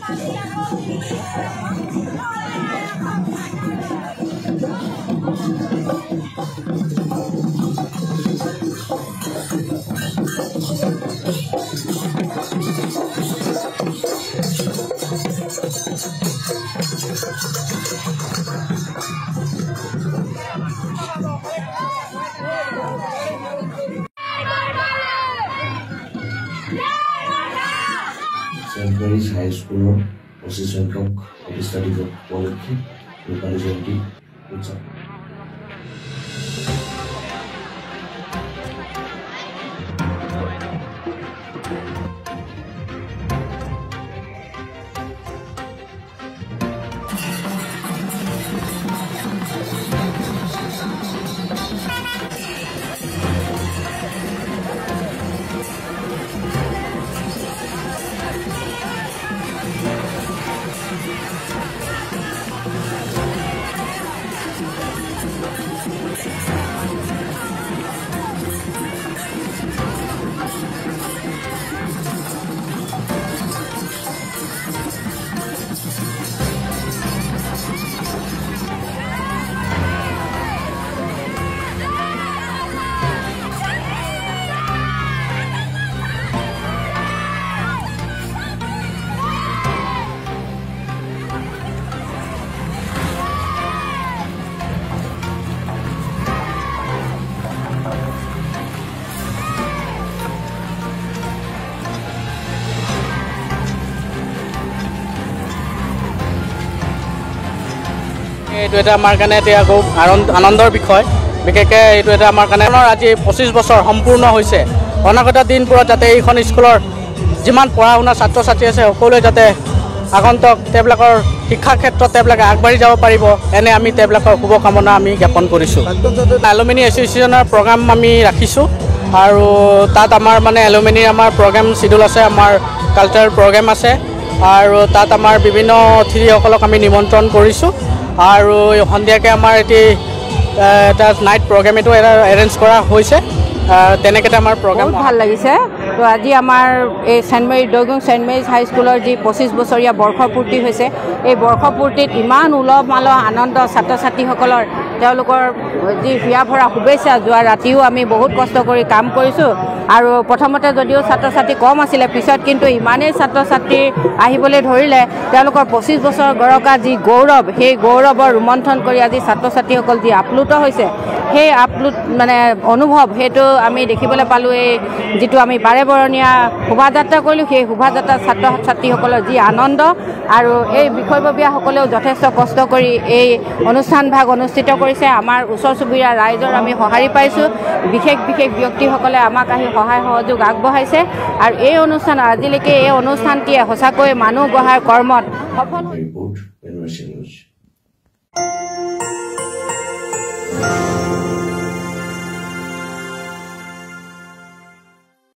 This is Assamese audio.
St. Mary's High School পঁচিছ সংখ্যক প্ৰতিষ্ঠা দিৱস উপলক্ষে ৰূপালী জয়ন্তী উৎসৱ এইটো এটা আমাৰ কাৰণে এতিয়া খুব আনন্দৰ বিষয় বিশেষকৈ এইটো এটা আমাৰ কাৰণে আজি 25 বছৰ সম্পূৰ্ণ হৈছে অনাগত দিনবোৰত যাতে এইখন স্কুলৰ যিমান পঢ়া শুনা ছাত্ৰ ছাত্ৰী আছে সকলোৱে যাতে আগন্তুক তেওঁলোকৰ শিক্ষাৰ ক্ষেত্ৰত তেওঁলোকে আগবাঢ়ি যাব পাৰিব এনে আমি তেওঁলোকৰ শুভকামনা আমি জ্ঞাপন কৰিছোঁ এলুমিনি এছ'চিয়েশ্যনৰ প্ৰগ্ৰাম আমি ৰাখিছোঁ আৰু তাত আমাৰ মানে এলুমিনিৰ আমাৰ প্ৰগ্ৰাম চিডিউল আছে আমাৰ কালচাৰেল প্ৰগ্ৰাম আছে আৰু তাত আমাৰ বিভিন্ন অতিথিসকলক আমি নিমন্ত্ৰণ কৰিছোঁ আৰু সন্ধিয়াকৈ আমাৰ এটা নাইট প্ৰগ্ৰাম এইটো এৰেঞ্জ কৰা হৈছে তেনেকৈ আমাৰ প্ৰগ্ৰাম ভাল লাগিছে তো আজি আমাৰ এই দৈগুং ছেইণ্ট মেৰিজ হাই স্কুলৰ যি 25 বছৰীয়া বৰ্ষপূৰ্তি হৈছে এই বৰ্ষপূৰ্তিত ইমান উলহ মালহ আনন্দ ছাত্ৰ ছাত্ৰীসকলৰ তেওঁলোকৰ যি হিয়া ভৰা শুভেচ্ছা যোৱা ৰাতিও আমি বহুত কষ্ট কৰি কাম কৰিছোঁ আৰু প্ৰথমতে যদিও ছাত্ৰ ছাত্ৰী কম আছিলে পিছত কিন্তু ইমানেই ছাত্ৰ ছাত্ৰী আহিবলৈ ধৰিলে তেওঁলোকৰ 25 বছৰ গৰকা যি গৌৰৱ সেই গৌৰৱৰ ৰোমন্থন কৰি আজি ছাত্ৰ ছাত্ৰীসকল যি আপ্লুত হৈছে সেই আপ্লুত মানে অনুভৱ সেইটো আমি দেখিবলৈ পালোঁ এই যিটো আমি বাৰেবৰণীয়া শোভাযাত্ৰা কৰিলোঁ সেই শোভাযাত্ৰাত ছাত্ৰ ছাত্ৰীসকলৰ যি আনন্দ আৰু এই বিষয়ববীয়াসকলেও যথেষ্ট কষ্ট কৰি এই অনুষ্ঠানভাগ অনুষ্ঠিত কৰিছে আমাৰ ওচৰ চুবুৰীয়া ৰাইজৰ আমি সঁহাৰি পাইছোঁ বিশেষ ব্যক্তিসকলে আমাক আহি সহায় সহযোগ আগবঢ়াইছে আৰু এই অনুষ্ঠান আজিলৈকে এই অনুষ্ঠানটিয়ে সঁচাকৈ মানুহ গঢ়াৰ কৰ্মত সফল হৈছে।